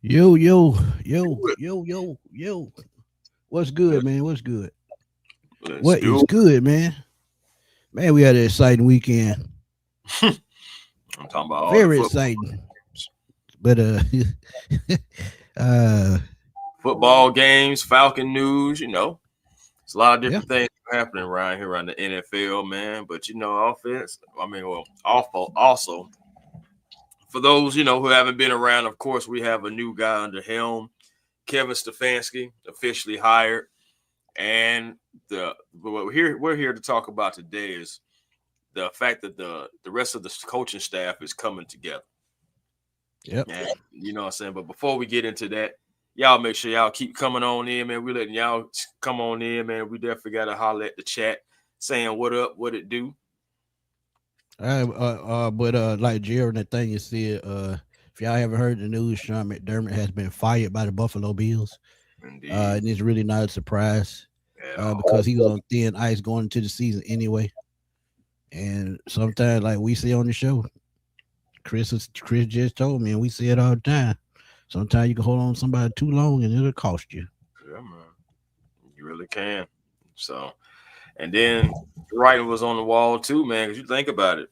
Yo, yo, yo, yo, yo, yo. What's good, man? What's good? Let's What is do good, man? Man, we had an exciting weekend. it. I'm talking about all the Very football, exciting. But uh football games, Falcon news. It's a lot of yeah. different things happening around here around the NFL, man. But offense. Awful. Also, for those who haven't been around, of course, we have a new guy under helm, Kevin Stefanski, officially hired, and what we're here to talk about today is the fact that the rest of the coaching staff is coming together. Yep. And you know what I'm saying? But before we get into that, y'all make sure y'all keep coming on in, man. We letting y'all come on in, man. We definitely gotta holler at the chat saying what up, what it do. But like Jared and the thing you said, if y'all haven't heard the news, Sean McDermott has been fired by the Buffalo Bills. Indeed. And it's really not a surprise. At all. Because he was on thin ice going into the season anyway. And sometimes, like we say on the show, Chris just told me, and we say it all the time. Sometimes you can hold on to somebody too long, and it'll cost you. Yeah, man. You really can. So and then the writing was on the wall too, man, because you think about it.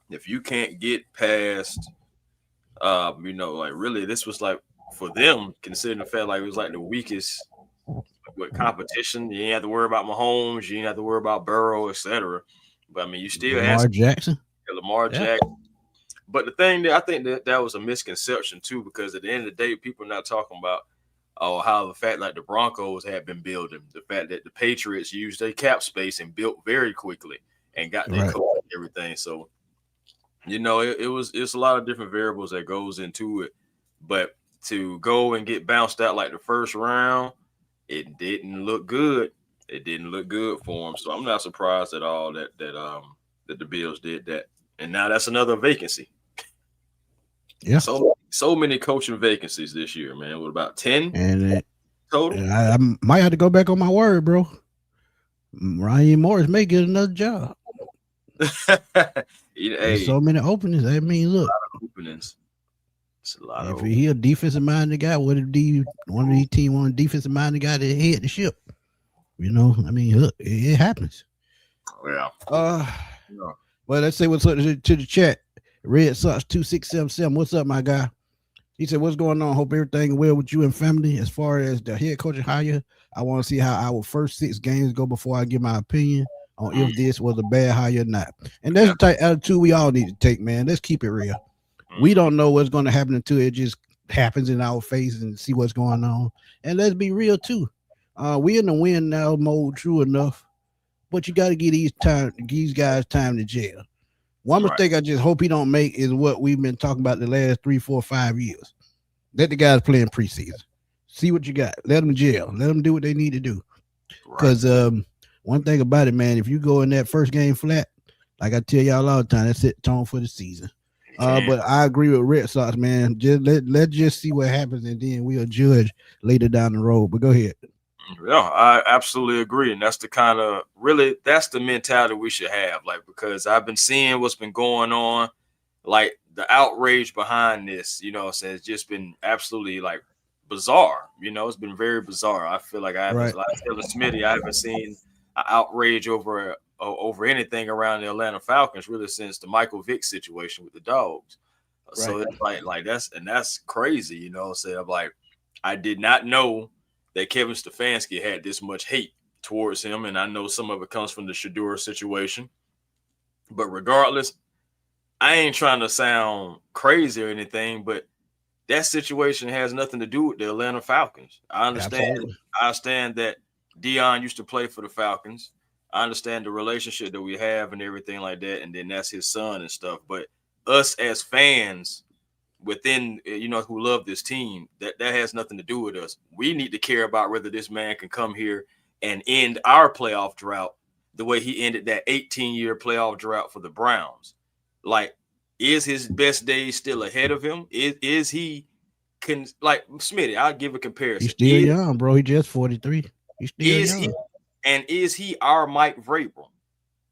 If you can't get past like really this was like for them, considering the fact like it was like the weakest with competition. You ain't have to worry about Mahomes. You ain't have to worry about Burrow, etc. But I mean, you still had Lamar Jackson. Lamar Yeah. Jackson. But the thing that I think that was a misconception too, because at the end of the day, people are not talking about how the fact like the Broncos had been building, the fact that the Patriots used their cap space and built very quickly and got their Right. coach and everything. So it's a lot of different variables that goes into it. But to go and get bounced out like the first round, it didn't look good. It didn't look good for him. So I'm not surprised at all that the Bills did that. And now that's another vacancy. Yeah. So many coaching vacancies this year, man. What about 10 And total? I might have to go back on my word, bro. Ryan Morris may get another job. There's Hey, so many openings. I mean, look, openings. It's a lot if of he a defensive minded guy, what if one of these team want a defensive minded guy to head the ship? I mean, look, it happens. yeah. Uh, Yeah. well, let's say what's up to the chat. Red Sox 2677. What's up, my guy? He said, "What's going on? Hope everything well with you and family. As far as the head coach hire, I want to see how our first 6 games go before I give my opinion on Mm, if this was a bad hire or not. And that's yeah. the type of attitude we all need to take, man. Let's keep it real. We Mm, don't know what's going to happen until it just happens in our face and see what's going on. And let's be real too. We in the win now mode, true enough. But you got to give these guys time to jail. One right. mistake I just hope he don't make is what we've been talking about the last 3, 4, 5 years. Let the guys play in preseason. See what you got. Let them jail. Let them do what they need to do. Right. Because one thing about it, man, if you go in that first game flat, like I tell y'all all the time, that's it tone for the season. You can. But I agree with Red Sox, man. Just let's just see what happens, and then we'll judge later down the road. But go ahead. Yeah, I absolutely agree. And that's the kind of really that's the mentality we should have. Like, because I've been seeing what's been going on, like the outrage behind this, what I'm saying, it's just been absolutely like bizarre. It's been very bizarre. I feel like I haven't, Right, like I was telling Smitty, I haven't seen an outrage over anything around the Atlanta Falcons really since the Michael Vick situation with the dogs. So right. it's like that's crazy, what I'm saying. I'm like, I did not know that Kevin Stefanski had this much hate towards him, and I know some of it comes from the Shador situation. But regardless, I ain't trying to sound crazy or anything, but that situation has nothing to do with the Atlanta Falcons. I understand. Absolutely. I understand that Dion used to play for the Falcons. I understand the relationship that we have and everything like that, and then that's his son and stuff. But us as fans within who love this team, that has nothing to do with us. We need to care about whether this man can come here and end our playoff drought the way he ended that 18-year playoff drought for the Browns. Like, is his best days still ahead of him? Is he can like Smitty? I'll give a He's comparison. still young, bro. He just 43. He's still Is he young. is he our Mike Vrabel?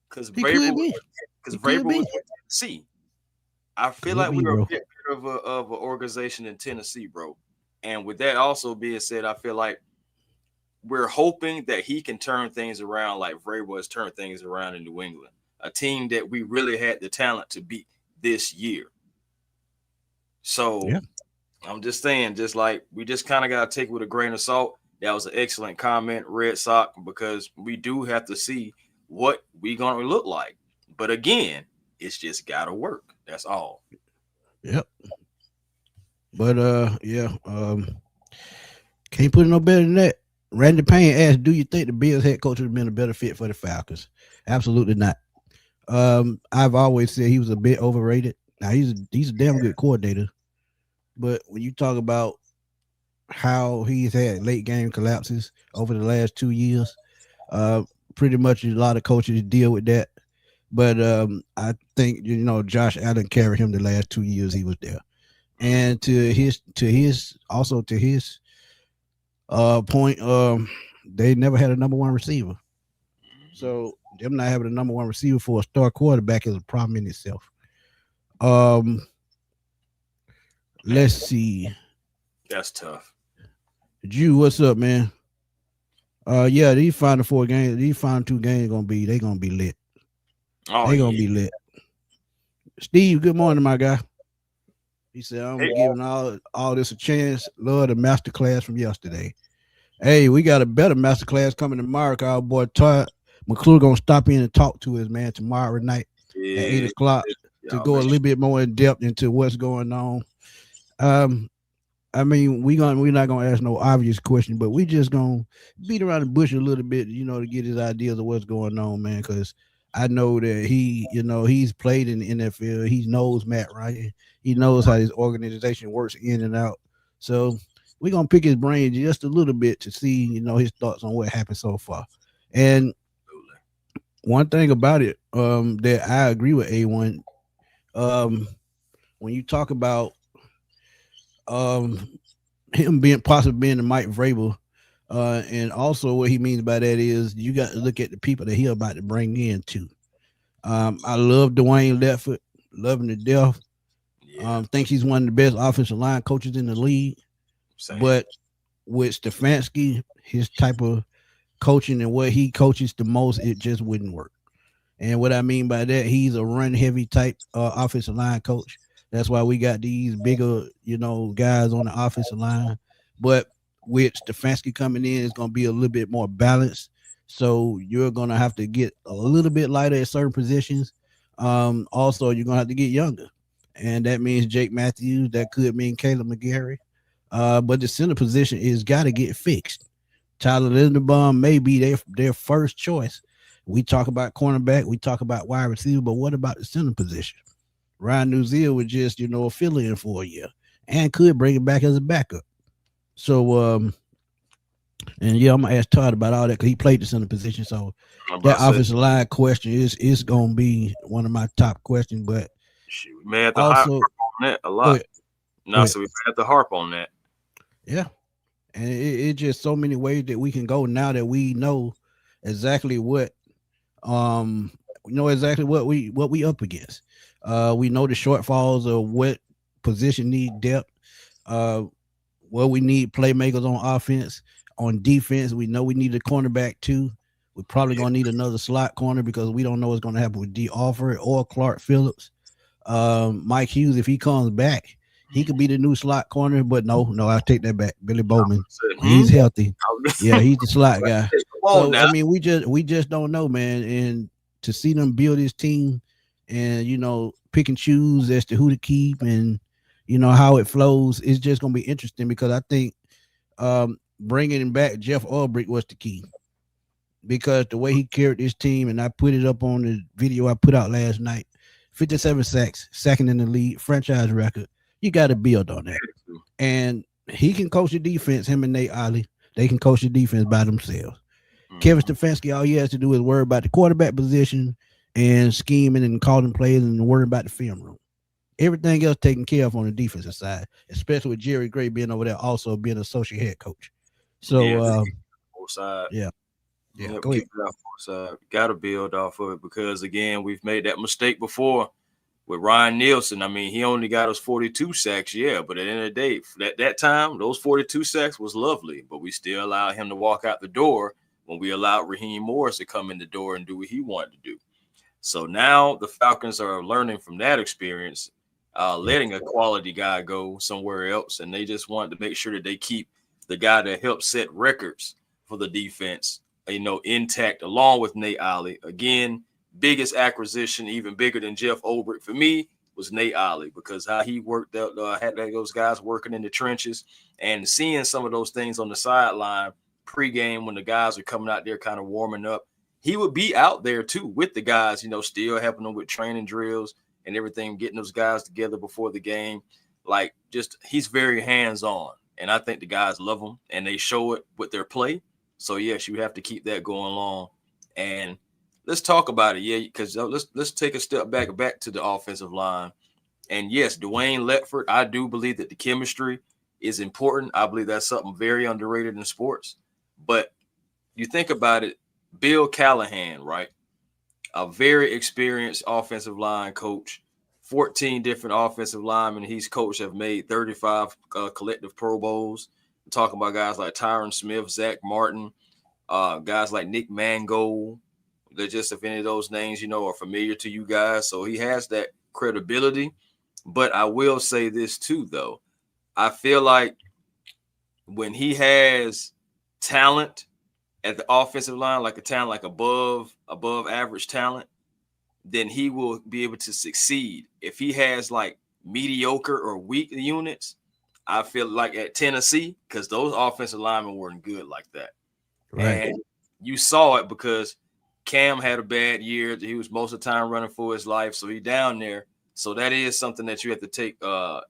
Because He could Vrabel be. because He could Vrabel was be. with Tennessee. I feel like we're a bit better of an organization in Tennessee, bro. And with that also being said, I feel like we're hoping that he can turn things around like Vrabel has turned things around in New England, a team that we really had the talent to beat this year. So Yeah. I'm just saying, just like we just kind of got to take it with a grain of salt. That was an excellent comment, Red Sox, because we do have to see what we're going to look like. But again, it's just got to work. That's all. Yep. But can't put it no better than that. Randy Payne asked, "Do you think the Bills head coach would have been a better fit for the Falcons?" Absolutely not. I've always said he was a bit overrated. Now he's a damn good coordinator, but when you talk about how he's had late game collapses over the last 2 years, pretty much a lot of coaches deal with that. But I think Josh Allen carried him the last 2 years he was there, and to his point, they never had a number one receiver. So them not having a number one receiver for a star quarterback is a problem in itself. Let's see. That's tough. Jew, what's up, man? Yeah, these final 2 games gonna be lit. They gonna be lit. Steve, good morning, my guy. He said, I'm giving all this a chance. Love the master class from yesterday. Hey, we got a better master class coming tomorrow. Our boy Todd McClure gonna stop in and talk to his man tomorrow night at 8:00 to go a little bit more in depth into what's going on. I mean, we're not gonna ask no obvious question, but we just gonna beat around the bush a little bit, to get his ideas of what's going on, man. Because I know that he's played in the NFL. He knows Matt Ryan. He knows how his organization works in and out. So we're gonna pick his brain just a little bit to see, his thoughts on what happened so far. And one thing about it, that I agree with A1. When you talk about him possibly being the Mike Vrabel, and also what he means by that is you got to look at the people that he about to bring in too. I love Dwayne Ledford, love him to death. Think he's one of the best offensive line coaches in the league. Same. But with Stefanski, his type of coaching and what he coaches the most, it just wouldn't work. And what I mean by that, he's a run heavy type offensive line coach. That's why we got these bigger, guys on the offensive line. But with Stefanski coming in, it's going to be a little bit more balanced. So you're going to have to get a little bit lighter at certain positions. Also, you're going to have to get younger. And that means Jake Matthews. That could mean Caleb McGarry. But the center position is got to get fixed. Tyler Linderbaum may be their first choice. We talk about cornerback. We talk about wide receiver. But what about the center position? Ryan Nuzil was just, a fill-in for a year and could bring it back as a backup. So, and yeah, I'm going to ask Todd about all that because he played the center position. So that offensive line question is going to be one of my top questions. But we may have to harp on that a lot. So we have to harp on that. Yeah. And it's just so many ways that we can go now that we know exactly what we up against. We know the shortfalls of what position need depth, what we need playmakers on offense. On defense, we know we need a cornerback too. We're probably gonna need another slot corner because we don't know what's gonna happen with D. Alford or Clark Phillips. Mike Hughes, if he comes back, he could be the new slot corner. But no, I take that back. Billy Bowman, he's healthy. Yeah, he's the slot guy. So I mean, we just don't know, man. And to see them build this team and pick and choose as to who to keep and how it flows, it's just gonna be interesting because I think bringing back Jeff Ulbrich was the key because the way he carried this team, and I put it up on the video I put out last night, 57 sacks, second in the league, franchise record. You got to build on that, and he can coach the defense. Him and Nate Ollie, they can coach the defense by themselves. Kevin Stefanski, all he has to do is worry about the quarterback position and scheming and calling plays and worry about the film room. Everything else taken care of on the defensive side, especially with Jerry Gray being over there, also being associate head coach. So, yeah, go ahead. Got to build off of it because again, we've made that mistake before with Ryan Nielsen, I mean, he only got us 42 sacks, yeah, but at the end of the day, at that time, those 42 sacks was lovely, but we still allowed him to walk out the door when we allowed Raheem Morris to come in the door and do what he wanted to do. So now the Falcons are learning from that experience, letting a quality guy go somewhere else, and they just want to make sure that they keep the guy that helped set records for the defense, intact, along with Nate Ollie. Again, biggest acquisition, even bigger than Jeff Ulbrich for me, was Nate Ollie, because how he worked out, had those guys working in the trenches, and seeing some of those things on the sideline pregame when the guys are coming out there kind of warming up. He would be out there too with the guys, still helping them with training drills and everything, getting those guys together before the game. Like, just he's very hands-on, and I think the guys love him, and they show it with their play. So yes, you have to keep that going along. And let's talk about it, yeah, because let's take a step back to the offensive line. And yes, Dwayne Letford, I do believe that the chemistry is important. I believe that's something very underrated in sports. But you think about it, Bill Callahan, right? A very experienced offensive line coach, 14 different offensive linemen he's coached have made 35 collective Pro Bowls. I'm talking about guys like Tyron Smith, Zach Martin, guys like Nick Mangold. They're just, if any of those names, are familiar to you guys. So he has that credibility. But I will say this too, though. I feel like when he has talent at the offensive line, like a talent, like above average talent, then he will be able to succeed. If he has like mediocre or weak units, I feel like at Tennessee, because those offensive linemen weren't good like that. Right. And you saw it because Cam had a bad year. He was most of the time running for his life, so he down there. So that is something that you have to take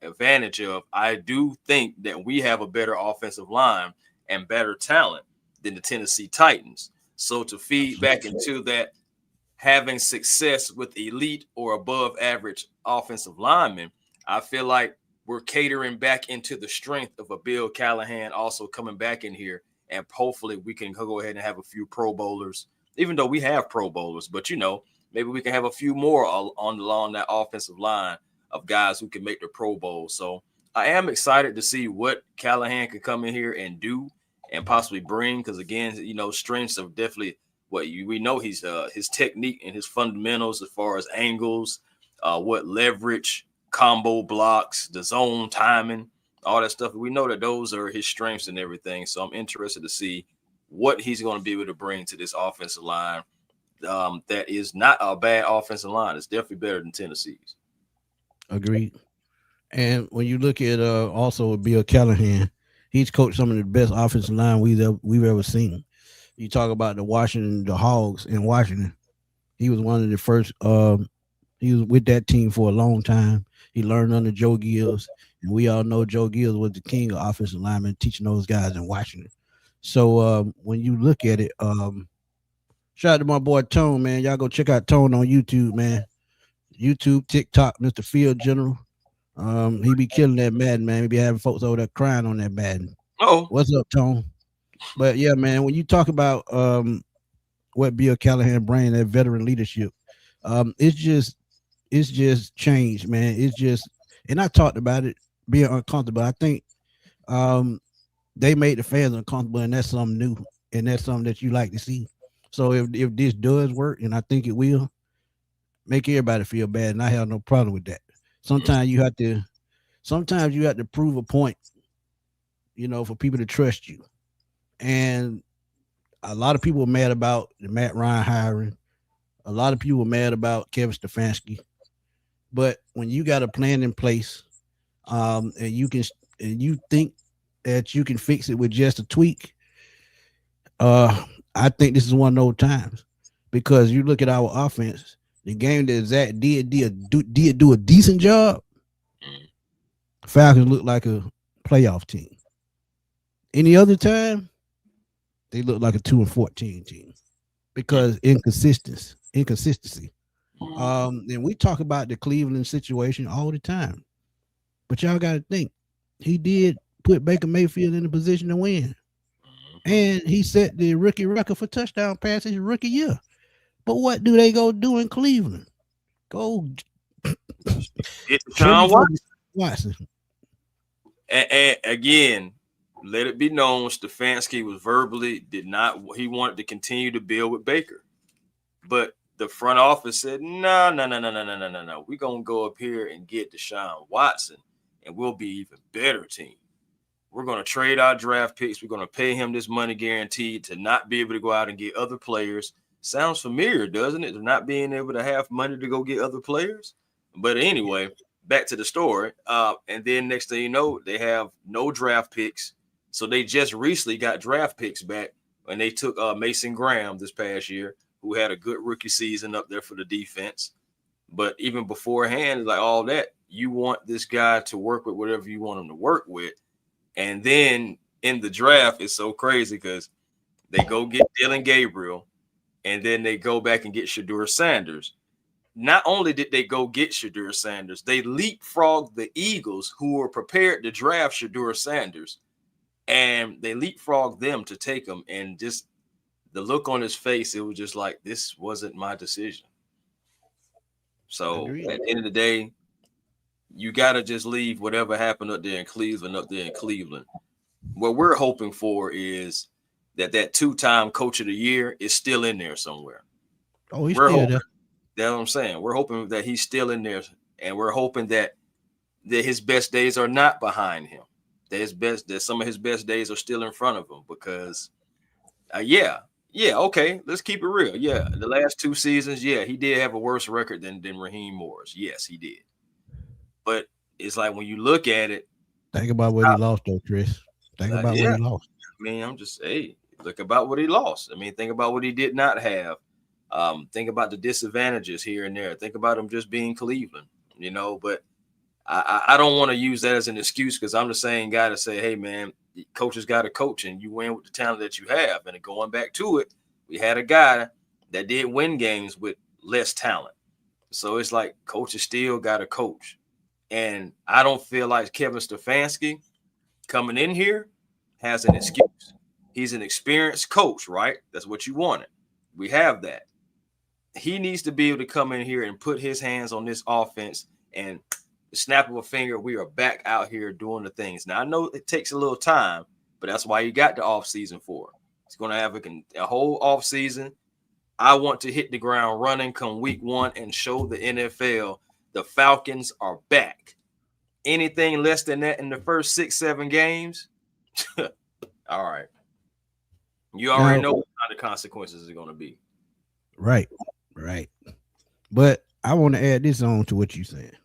advantage of. I do think that we have a better offensive line and better talent than the Tennessee Titans. So to feed back into that, having success with elite or above average offensive linemen, I feel like we're catering back into the strength of a Bill Callahan also coming back in here. And hopefully we can go ahead and have a few Pro Bowlers, even though we have Pro Bowlers, but maybe we can have a few more along that offensive line of guys who can make the Pro Bowl. So I am excited to see what Callahan can come in here and do and possibly bring, because again, strengths of definitely we know he's his technique and his fundamentals as far as angles, what leverage, combo blocks, the zone timing, all that stuff. We know that those are his strengths and everything. So I'm interested to see what he's going to be able to bring to this offensive line. That is not a bad offensive line. It's definitely better than Tennessee's. Agreed. And when you look at also Bill Callahan, he's coached some of the best offensive line we've ever seen. You talk about the Hogs in Washington. He was one of the first. He was with that team for a long time. He learned under Joe Gibbs, and we all know Joe Gibbs was the king of offensive linemen, teaching those guys in Washington. So when you look at it, shout out to my boy Tone, man. Y'all go check out Tone on YouTube, man. YouTube, TikTok, Mr. Field General. He be killing that Madden, man. He be having folks over there crying on that Madden. Oh, what's up, Tone? But yeah, man, when you talk about what Bill Callahan bring, that veteran leadership, it's just changed, man. It's just, and I talked about it being uncomfortable. I think they made the fans uncomfortable, and that's something new, and that's something that you like to see. So if this does work, and I think it will, make everybody feel bad, and I have no problem with that. Sometimes you have to prove a point, for people to trust you. And a lot of people are mad about the Matt Ryan hiring. A lot of people are mad about Kevin Stefanski. But when you got a plan in place, and you think that you can fix it with just a tweak, I think this is one of those times, because you look at our offense, the game that Zach did do a decent job. Falcons look like a playoff team. Any other time, they look like a 2-14 team because inconsistency. And we talk about the Cleveland situation all the time, but y'all got to think, he did put Baker Mayfield in a position to win, and he set the rookie record for touchdown passes rookie year. But what do they go do in Cleveland? Go Get Trade Deshaun Watson. And again, let it be known, Stefanski was verbally he wanted to continue to build with Baker. But the front office said, no. We're going to go up here and get Deshaun Watson, and we'll be even better team. We're going to trade our draft picks. We're going to pay him this money guaranteed to not be able to go out and get other players. Sounds familiar, doesn't it? Not being able to have money to go get other players. But anyway, back to the story. And then next thing you know, they have no draft picks. So they just recently got draft picks back, and they took Mason Graham this past year, who had a good rookie season up there for the defense. But even beforehand, like all that, you want this guy to work with whatever you want him to work with. And then in the draft, it's so crazy because they go get Dylan Gabriel, and then they go back and get Shedeur Sanders. Not only did they go get Shedeur Sanders, they leapfrogged the Eagles, who were prepared to draft Shedeur Sanders, and they leapfrogged them to take him. And just the look on his face, it was just like, this wasn't my decision. So at the end of the day, you got to just leave whatever happened up there in Cleveland. What we're hoping for is that two-time coach of the year is still in there somewhere. Oh, he's still there. That's what I'm saying. We're hoping that he's still in there, and we're hoping that his best days are not behind him. That some of his best days are still in front of him, because okay, let's keep it real. Yeah, the last two seasons, he did have a worse record than Raheem Morris. Yes, he did. But it's like when you look at it, think about what he lost, though, Chris. Think about what he lost. I mean, look about what he lost. I mean, think about what he did not have. Think about the disadvantages here and there. Think about him just being Cleveland, But I don't want to use that as an excuse, because I'm the same guy to say, hey, man, coaches got to coach, and you win with the talent that you have. And going back to it, we had a guy that did win games with less talent. So it's like coaches still got to coach. And I don't feel like Kevin Stefanski coming in here has an excuse. He's an experienced coach, right? That's what you wanted. We have that. He needs to be able to come in here and put his hands on this offense, and the snap of a finger, we are back out here doing the things. Now, I know it takes a little time, but that's why you got the offseason for. He's going to have a whole offseason. I want to hit the ground running come week one and show the NFL the Falcons are back. Anything less than that in the first 6-7 games, all right. You already know what kind of consequences are going to be. Right. But I want to add this on to what you said.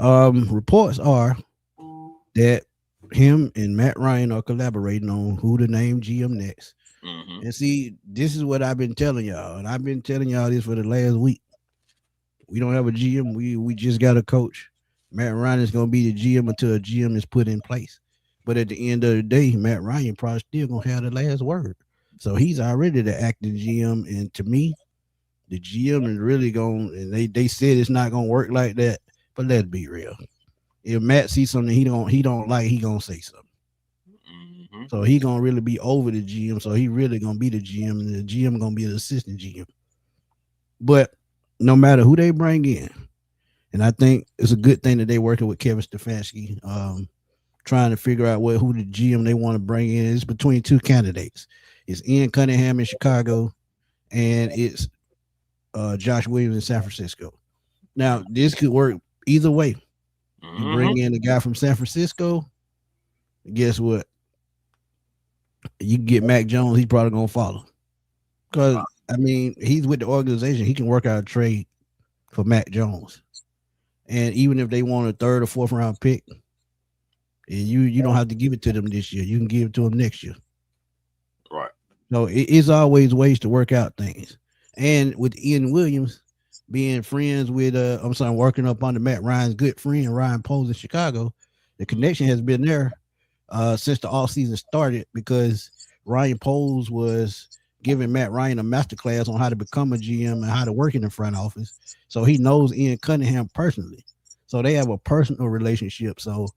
Reports are that him and Matt Ryan are collaborating on who to name GM next. Mm-hmm. And see, this is what I've been telling y'all, and I've been telling y'all this for the last week. We don't have a GM. We just got a coach. Matt Ryan is going to be the GM until a GM is put in place. But at the end of the day, Matt Ryan probably still going to have the last word. So he's already the acting GM. And to me, the GM is really going, and they said it's not going to work like that. But let's be real. If Matt sees something he don't like, he going to say something. Mm-hmm. So he going to really be over the GM. So he really going to be the GM, and the GM going to be the assistant GM. But no matter who they bring in, and I think it's a good thing that they working with Kevin Stefanski, trying to figure out who the GM they want to bring in. It's between two candidates. It's Ian Cunningham in Chicago, and it's Josh Williams in San Francisco. Now, this could work either way. Mm-hmm. You bring in a guy from San Francisco, guess what? You can get Mac Jones, he's probably going to follow. Because, I mean, he's with the organization. He can work out a trade for Mac Jones. And even if they want a third or fourth round pick, and you don't have to give it to them this year. You can give it to them next year. Right. So it's always ways to work out things. And with Ian Williams being friends with, working up under Matt Ryan's good friend, Ryan Poles in Chicago, the connection has been there since the offseason started, because Ryan Poles was giving Matt Ryan a masterclass on how to become a GM and how to work in the front office. So he knows Ian Cunningham personally. So they have a personal relationship. So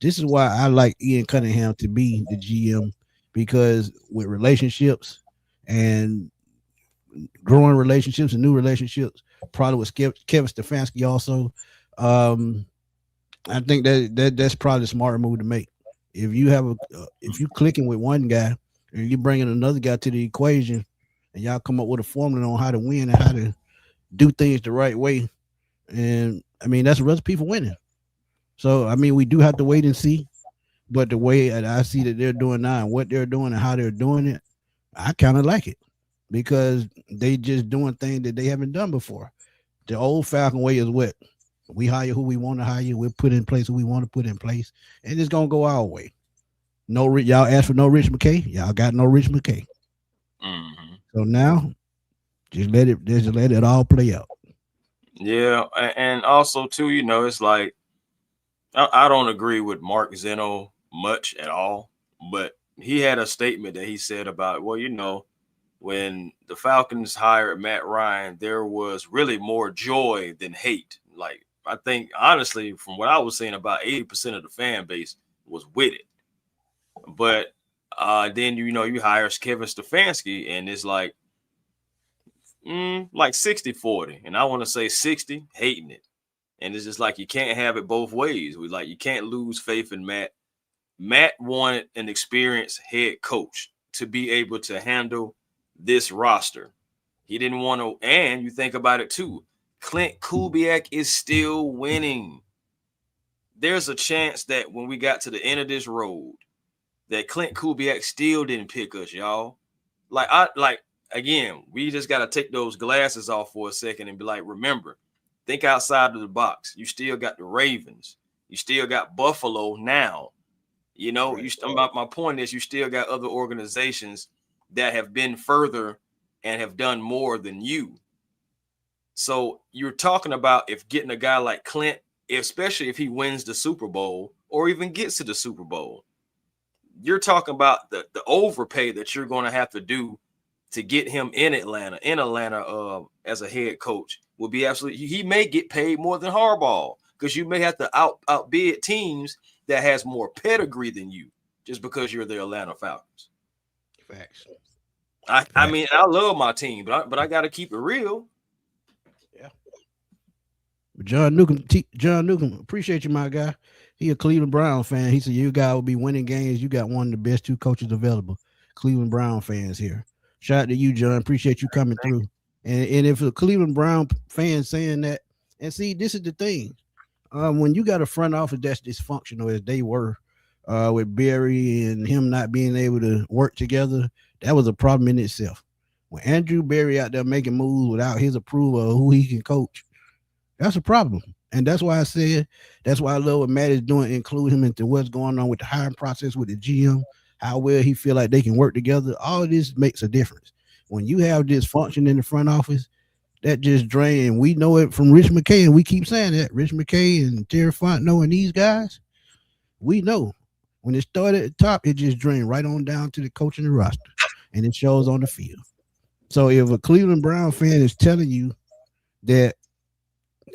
this is why I like Ian Cunningham to be the GM, because with relationships and growing relationships and new relationships, probably with Kevin Stefanski also, Um, I think that's probably a smart move to make. If you have if you clicking with one guy and you bringing another guy to the equation, and y'all come up with a formula on how to win and how to do things the right way, and I mean that's a recipe for winning. So I mean we do have to wait and see, but the way that I see that they're doing now and what they're doing and how they're doing it, I kind of like it because they just doing things that they haven't done before. The old Falcon way is what we hire who we want to hire. We put in place who we want to put in place, and it's gonna go our way. No, y'all asked for no Rich McKay. Y'all got no Rich McKay. Mm-hmm. So now, just let it all play out. Yeah, and also too, it's like I don't agree with Mark Zeno much at all, but he had a statement that he said about, well, when the Falcons hired Matt Ryan, there was really more joy than hate. Like, I think, honestly, from what I was seeing, about 80% of the fan base was with it. But then, you hire Kevin Stefanski, and it's like 60-40. And I want to say 60, hating it. And it's just like you can't have it both ways. You can't lose faith in Matt. Matt wanted an experienced head coach to be able to handle this roster. He didn't want to, and you think about it too, Clint Kubiak is still winning. There's a chance that when we got to the end of this road, that Clint Kubiak still didn't pick us, y'all. Again, we just got to take those glasses off for a second and be like, remember, think outside of the box. You still got the Ravens. You still got Buffalo now. My point is you still got other organizations that have been further and have done more than you. So you're talking about if getting a guy like Clint, especially if he wins the Super Bowl or even gets to the Super Bowl, you're talking about the overpay that you're going to have to do to get him in Atlanta as a head coach will be absolutely. He may get paid more than Harbaugh because you may have to outbid teams that has more pedigree than you just because you're the Atlanta Falcons. Facts. I mean, I love my team, but I got to keep it real. Yeah. John Newcomb, appreciate you, my guy. He a Cleveland Brown fan. He said, you guys will be winning games. You got one of the best two coaches available. Cleveland Brown fans here. Shout out to you, John. Appreciate you coming through. And if a Cleveland Brown fan saying that, and see, this is the thing. When you got a front office that's dysfunctional as they were, with Berry and him not being able to work together, that was a problem in itself. When Andrew Berry out there making moves without his approval of who he can coach, that's a problem. And that's why I said, that's why I love what Matt is doing, include him into what's going on with the hiring process with the GM, how well he feel like they can work together. All of this makes a difference. When you have dysfunction in the front office, that just drain. We know it from Rich McKay, and we keep saying that. Rich McKay and Terry Fontenot and these guys, we know when it started at the top, it just drained right on down to the coach and the roster, and it shows on the field. So if a Cleveland Brown fan is telling you that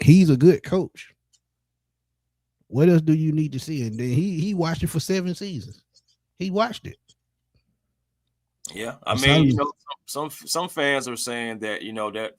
he's a good coach, what else do you need to see? And then he watched it for 7 seasons. He watched it. Yeah, I mean, some fans are saying that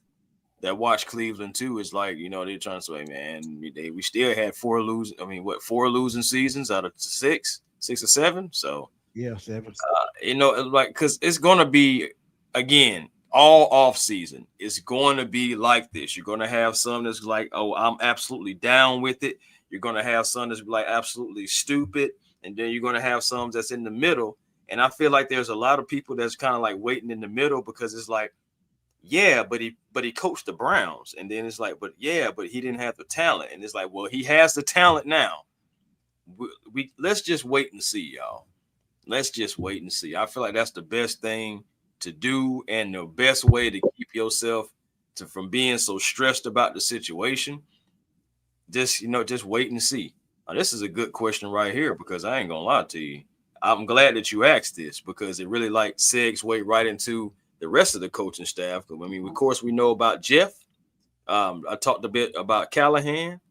that watch Cleveland too is like they're trying to say, man, we still had 4 losing seasons out of 6 or 7. So yeah, 7. Because it's gonna be again all off season. It's going to be like this. You're going to have some that's like, oh, I'm absolutely down with it. You're going to have some that's like absolutely stupid, and then you're going to have some that's in the middle. And I feel like there's a lot of people that's kind of like waiting in the middle because it's like, yeah, but he coached the Browns, and then it's like, but he didn't have the talent, and it's like, well, he has the talent now. We let's just wait and see, y'all. Let's just wait and see. I feel like that's the best thing to do, and the best way to keep yourself from being so stressed about the situation. Just wait and see. Now, this is a good question right here because I ain't gonna lie to you. I'm glad that you asked this because it really segues right into the rest of the coaching staff. I mean, of course, we know about Jeff. I talked a bit about Callahan,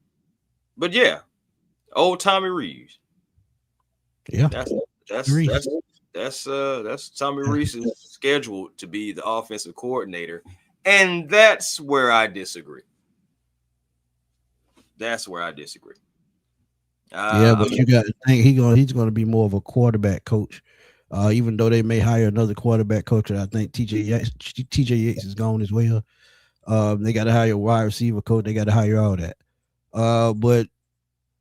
but yeah, old Tommy Reeves. Yeah, that's Tommy Reeves is scheduled to be the offensive coordinator, and that's where I disagree. That's where I disagree. Yeah, but you got to think he's gonna be more of a quarterback coach. Even though they may hire another quarterback coach, I think TJ Yates is gone as well. They got to hire a wide receiver coach. They got to hire all that. But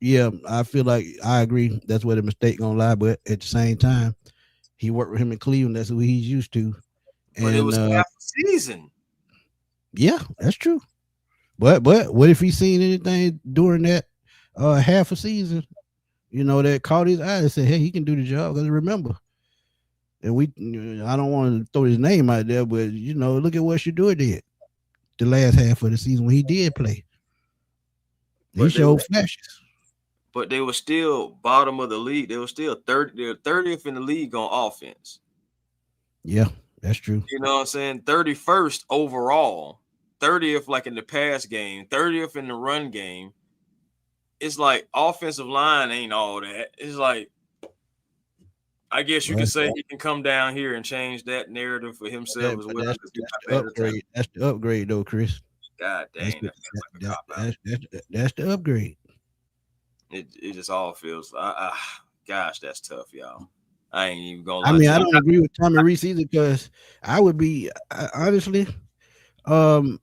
yeah, I feel like I agree. That's where the mistake gonna lie. But at the same time, he worked with him in Cleveland. That's who he's used to. But it And was half a season. yeah, that's true. But what if he's seen anything during that half a season? That caught his eye and said, "Hey, he can do the job." Because remember, and I don't want to throw his name out there, but look at what Shador did the last half of the season when he did play. He showed flashes. But they were still bottom of the league. They were still 30th in the league on offense. Yeah, that's true. You know what I'm saying? 31st overall, 30th like in the pass game, 30th in the run game. It's like offensive line ain't all that. It's like, I guess you could say he can come down here and change that narrative for himself as well. That's the upgrade. That's the upgrade, though, Chris. God dang, that's the upgrade. It just all feels. Gosh, that's tough, y'all. I ain't even gonna lie. I mean, I don't agree with Tommy Reese either because I would be honestly, I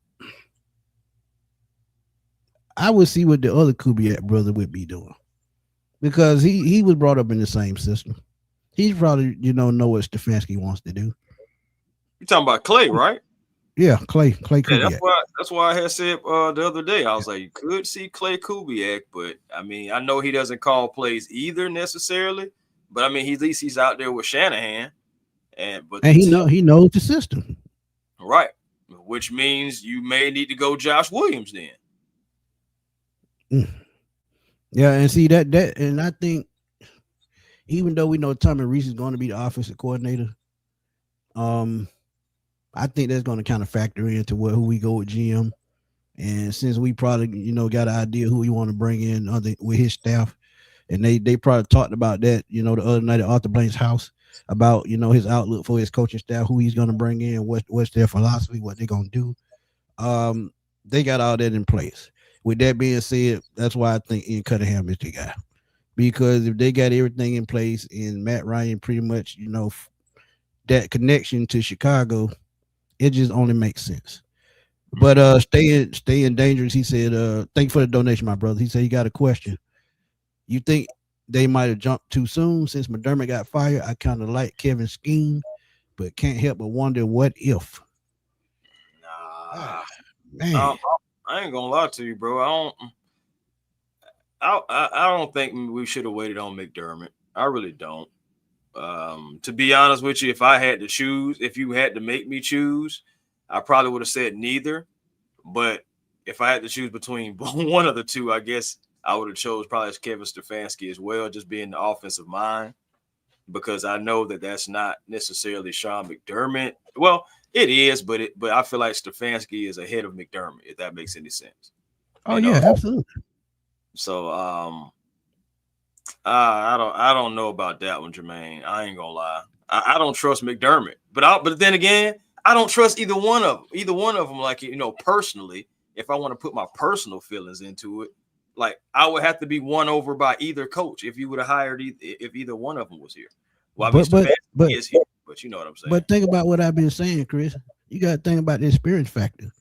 would see what the other Kubiak brother would be doing because he was brought up in the same system. He's probably know what Stefanski wants to do. You talking about Clay, right? Yeah, Clay Kubiak. Yeah, that's why I had said the other day. I was like, you could see Clay Kubiak, but I mean, I know he doesn't call plays either necessarily. But I mean, at least he's out there with Shanahan, and he knows the system, right? Which means you may need to go Josh Williams then. Yeah, and see that, and I think even though we know Tommy Reese is going to be the offensive coordinator, I think that's going to kind of factor into who we go with GM. And since we probably got an idea who we want to bring in with his staff, and they probably talked about that the other night at Arthur Blank's house about his outlook for his coaching staff, who he's going to bring in, what's their philosophy, what they're going to do. They got all that in place. With that being said, that's why I think Ian Cunningham is the guy. Because if they got everything in place and Matt Ryan pretty much, that connection to Chicago, it just only makes sense. But staying dangerous, he said, thank you for the donation, my brother. He said he got a question. You think they might have jumped too soon since McDermott got fired? I kind of like Kevin's scheme, but can't help but wonder what if. Nah, man. I ain't gonna lie to you, bro. I don't think we should have waited on McDermott. I really don't. To be honest with you, if I had to choose, if you had to make me choose, I probably would have said neither. But if I had to choose between one of the two, I guess I would have chose probably Kevin Stefanski as well, just being the offensive mind, because I know that that's not necessarily Sean McDermott. Well, it is, but I feel like Stefanski is ahead of McDermott, if that makes any sense. Oh, yeah, absolutely. So I don't know about that one, Jermaine. I ain't gonna lie. I don't trust McDermott, but then again, I don't trust either one of them. Either one of them, like personally, if I want to put my personal feelings into it, like I would have to be won over by either coach if you would have hired if either one of them was here. Well, I mean, but is here, but you know what I'm saying. But think about what I've been saying, Chris. You got to think about the experience factor,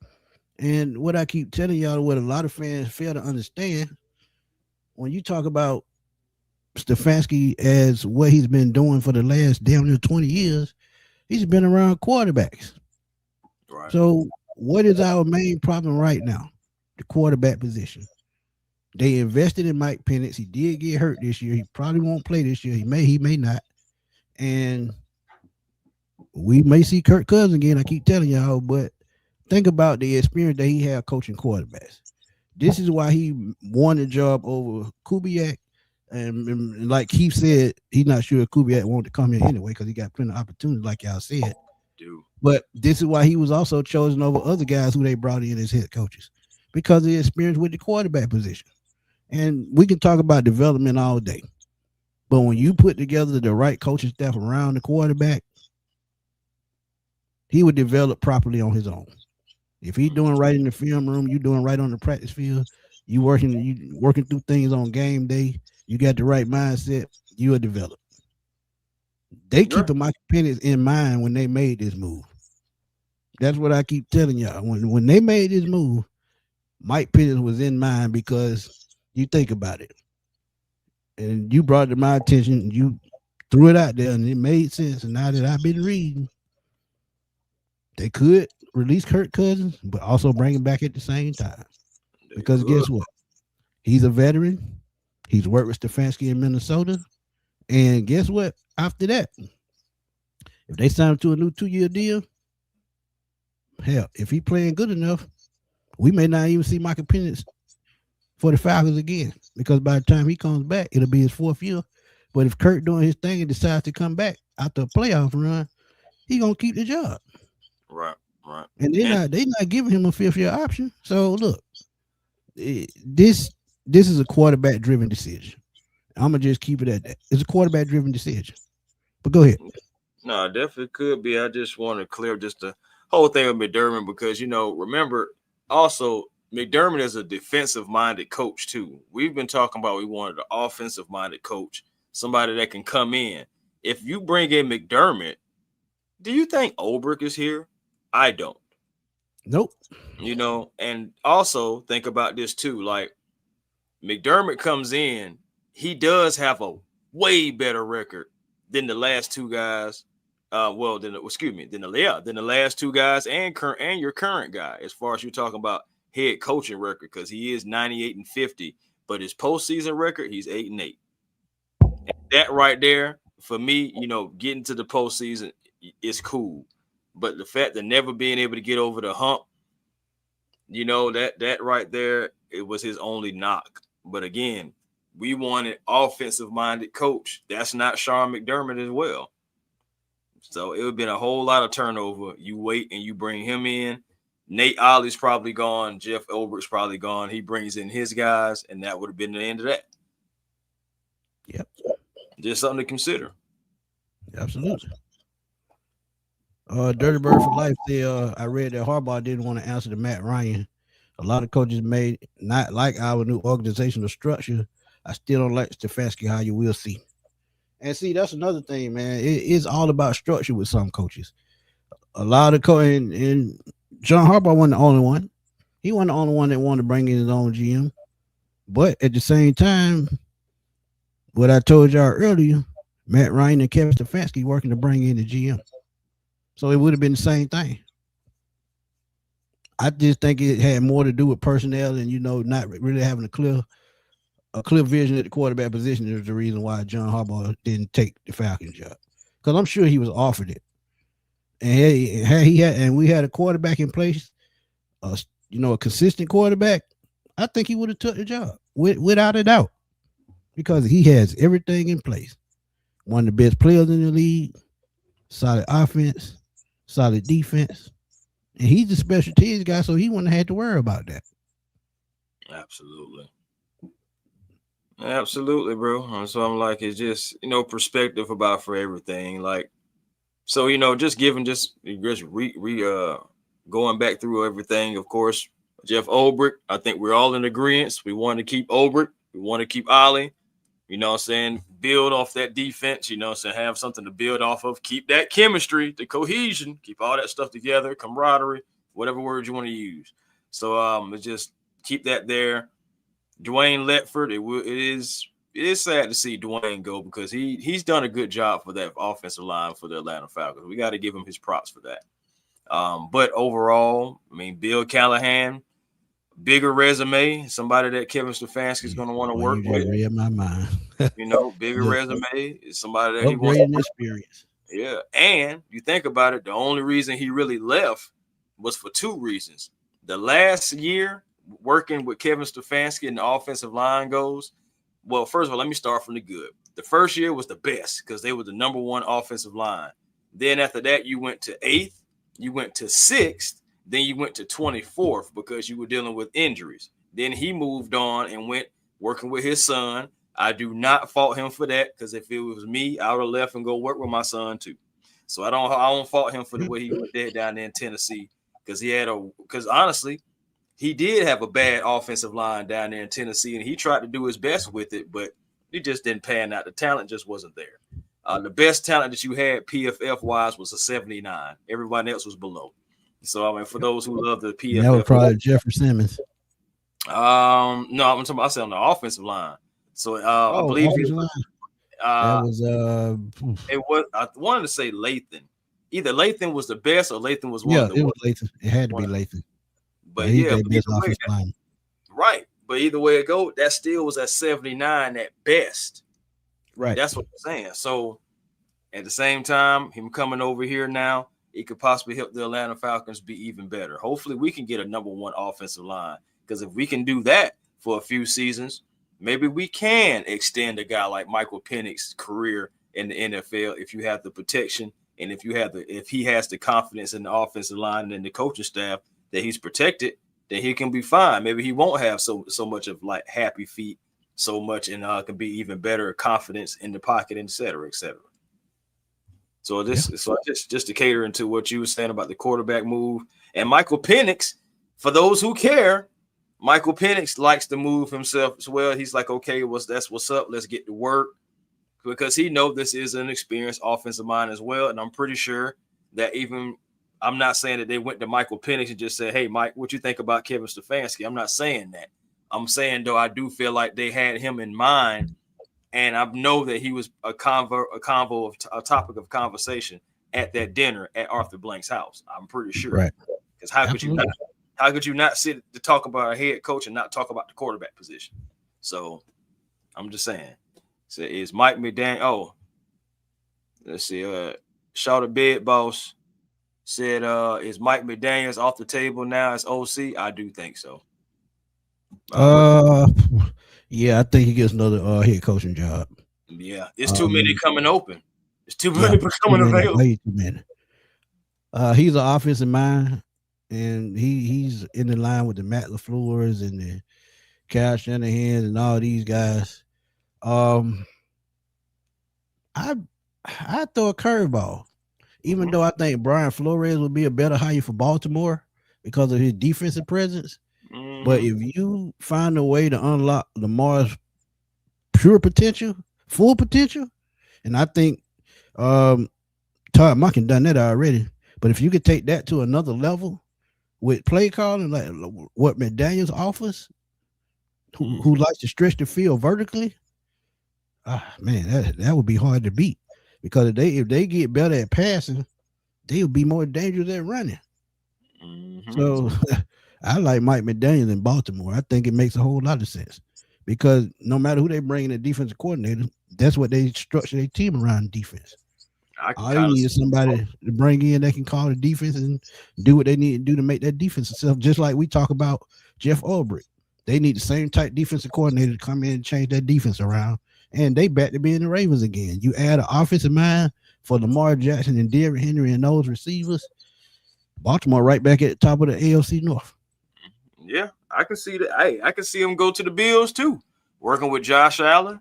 and what I keep telling y'all, what a lot of fans fail to understand. When you talk about Stefanski as what he's been doing for the last damn near 20 years, he's been around quarterbacks. Right. So what is our main problem right now? The quarterback position. They invested in Mike Penix. He did get hurt this year. He probably won't play this year. He may not. And we may see Kirk Cousins again. I keep telling y'all, but think about the experience that he had coaching quarterbacks. This is why he won the job over Kubiak. And like Keith said, he's not sure if Kubiak wanted to come in anyway because he got plenty of opportunities, like y'all said. But this is why he was also chosen over other guys who they brought in as head coaches, because of the experience with the quarterback position. And we can talk about development all day. But when you put together the right coaching staff around the quarterback, he would develop properly on his own. If he's doing right in the film room, you're doing right on the practice field, You working through things on game day. You got the right mindset. You are developed. They Yeah. keeping Michael Penix in mind when they made this move. That's what I keep telling y'all. When they made this move, Mike Penix was in mind because you think about it, and you brought it to my attention. You threw it out there, and it made sense. And now that I've been reading, they could release Kirk Cousins, but also bring him back at the same time. They Because could. guess what? He's a veteran. He's worked with Stefanski in Minnesota. And guess what? After that, if they sign him to a new 2-year deal, hell, if he playing good enough, we may not even see Michael Penix for the Falcons again. Because by the time he comes back, it'll be his 4th year. But if Kirk doing his thing and decides to come back after a playoff run, he gonna keep the job. Right. Right. And And they not giving him a 5th-year option. So look, this is a quarterback driven decision. I'm gonna just keep it at that. It's a quarterback driven decision. But go ahead. no, it definitely could be. I just want to clear just the whole thing with McDermott because remember also McDermott is a defensive minded coach too. We've been talking about we wanted an offensive minded coach, somebody that can come in. If you bring in McDermott, do you think Ulbrich is here? I don't. Nope. And also think about this too. Like McDermott comes in, he does have a way better record than the last two guys. Than the last two guys and your current guy, as far as you're talking about head coaching record, because he is 98-50, but his postseason record, he's 8-8. And that right there, for me, getting to the postseason is cool. But the fact that never being able to get over the hump, that right there, it was his only knock. But again, we wanted offensive-minded coach. That's not Sean McDermott as well. So it would have been a whole lot of turnover. You wait and you bring him in. Nate Ollie's probably gone. Jeff Ulbricht's probably gone. He brings in his guys, and that would have been the end of that. Yep. Just something to consider. Absolutely. Dirty Bird for Life. I read that Harbaugh didn't want to answer to Matt Ryan. A lot of coaches may not like our new organizational structure. I still don't like Stefanski. How you will see. And see, that's another thing, man. It is all about structure with some coaches. A lot of and John Harbaugh wasn't the only one. He wasn't the only one that wanted to bring in his own GM. But at the same time, what I told y'all earlier, Matt Ryan and Kevin Stefanski working to bring in the GM. So it would have been the same thing. I just think it had more to do with personnel and not really having a clear vision at the quarterback position is the reason why John Harbaugh didn't take the Falcons job. Because I'm sure he was offered it. And we had a quarterback in place, a consistent quarterback, I think he would have took the job without a doubt. Because he has everything in place. One of the best players in the league, solid offense, solid defense. And he's a special teams guy, so he wouldn't have had to worry about that. Absolutely, bro. So I'm like, it's just, perspective about for everything. Like, so, just going back through everything, of course, Jeff Ulbrich, I think we're all in agreement. We want to keep Ulbrich. We want to keep Ollie. Build off that defense, have something to build off of. Keep that chemistry, the cohesion, keep all that stuff together, camaraderie, whatever word you want to use. So just keep that there. Dwayne Letford, it is sad to see Dwayne go because he's done a good job for that offensive line for the Atlanta Falcons. We got to give him his props for that. But overall, Bill Callahan, bigger resume, somebody that Kevin Stefanski is going to want to work with. Read my mind. Bigger resume is somebody that he wants to experience. Yeah, and you think about it, the only reason he really left was for two reasons. The last year working with Kevin Stefanski and the offensive line goes, well, first of all, let me start from the good. The first year was the best because they were the number one offensive line. Then after that, you went to 8th, you went to 6th, then you went to 24th because you were dealing with injuries. Then he moved on and went working with his son. I do not fault him for that because if it was me, I would have left and go work with my son too. So I don't fault him for the way he did down there in Tennessee because honestly, he did have a bad offensive line down there in Tennessee, and he tried to do his best with it, but it just didn't pan out. The talent just wasn't there. The best talent that you had PFF wise was a 79. Everybody else was below. So I mean, for those who love the PFF, that was probably Jeffrey Simmons. No, I'm talking about, I said on the offensive line. So I believe that was it was, I wanted to say Lathan. Either Lathan was the best or Lathan was one. Yeah, of the it was Lathan. It had to be Lathan. But yeah, right. But either way it go, that still was at 79 at best. Right. That's what I'm saying. So at the same time, him coming over here now, it could possibly help the Atlanta Falcons be even better. Hopefully we can get a number one offensive line, because if we can do that for a few seasons, maybe we can extend a guy like Michael Penix's career in the NFL if you have the protection and if he has the confidence in the offensive line and the coaching staff that he's protected, then he can be fine. Maybe he won't have so much of like happy feet so much, and can be even better confidence in the pocket, et cetera, et cetera. So just to cater into what you were saying about the quarterback move and Michael Penix, for those who care, Michael Penix likes to move himself as well. He's like, okay, that's what's up. Let's get to work, because he knows this is an experienced offensive mind as well. And I'm pretty sure that I'm not saying that they went to Michael Penix and just said, hey, Mike, what you think about Kevin Stefanski? I'm not saying that. I'm saying, though, I do feel like they had him in mind. And I know that he was a topic of conversation at that dinner at Arthur Blank's house. I'm pretty sure. Right. Because how could you not sit to talk about a head coach and not talk about the quarterback position? So I'm just saying. So is Mike McDaniel? Oh, let's see. Shout out Bed Boss said, is Mike McDaniels off the table now as OC? I do think so. Yeah, I think he gets another head coaching job. Yeah, it's too many coming open. It's too many becoming available. Way too many. He's an offensive mind, and he's in the line with the Matt LaFleur's and the Kyle Shanahan and all these guys. I throw a curveball, even though I think Brian Flores would be a better hire for Baltimore because of his defensive presence. But if you find a way to unlock Lamar's full potential, and I think Todd Monken done that already. But if you could take that to another level with play calling, like what McDaniels offers, who likes to stretch the field vertically, man, that would be hard to beat. Because if they get better at passing, they'll be more dangerous at running. So I like Mike McDaniel in Baltimore. I think it makes a whole lot of sense, because no matter who they bring in a defensive coordinator, that's what they structure their team around, defense. All they need is somebody to bring in that can call the defense and do what they need to do to make that defense itself. Just like we talk about Jeff Ulbrich. They need the same type defensive coordinator to come in and change that defense around. And they back to being the Ravens again. You add an offensive mind for Lamar Jackson and Derrick Henry and those receivers, Baltimore right back at the top of the AFC North. Yeah, I can see that. Hey, I can see him go to the Bills too, working with Josh Allen.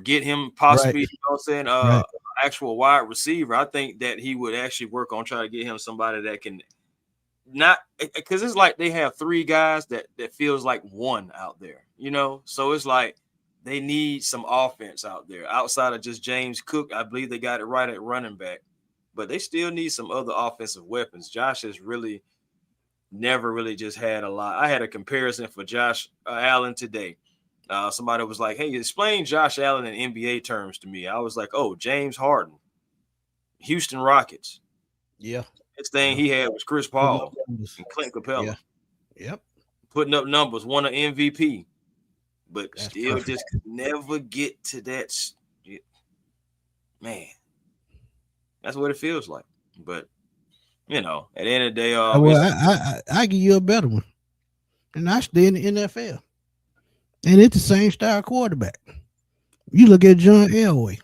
Get him possibly, you know what I'm saying, actual wide receiver. I think that he would actually work on trying to get him somebody that can not, because it's like they have three guys that feels like one out there, you know. So it's like they need some offense out there outside of just James Cook. I believe they got it right at running back, but they still need some other offensive weapons. Josh has really never really just had a lot. I had a comparison for Josh Allen today. Somebody was like, hey, explain Josh Allen in NBA terms to me. I was like, oh, James Harden, Houston Rockets. Yeah. This thing he had was Chris Paul and Clint Capella. Yeah. Yep. Putting up numbers, won an MVP, but That's still perfect. just never get to that. Man, that's what it feels like. But, you know, at the end of the day, I give you a better one. And I stay in the NFL. And it's the same style quarterback. You look at John Elway.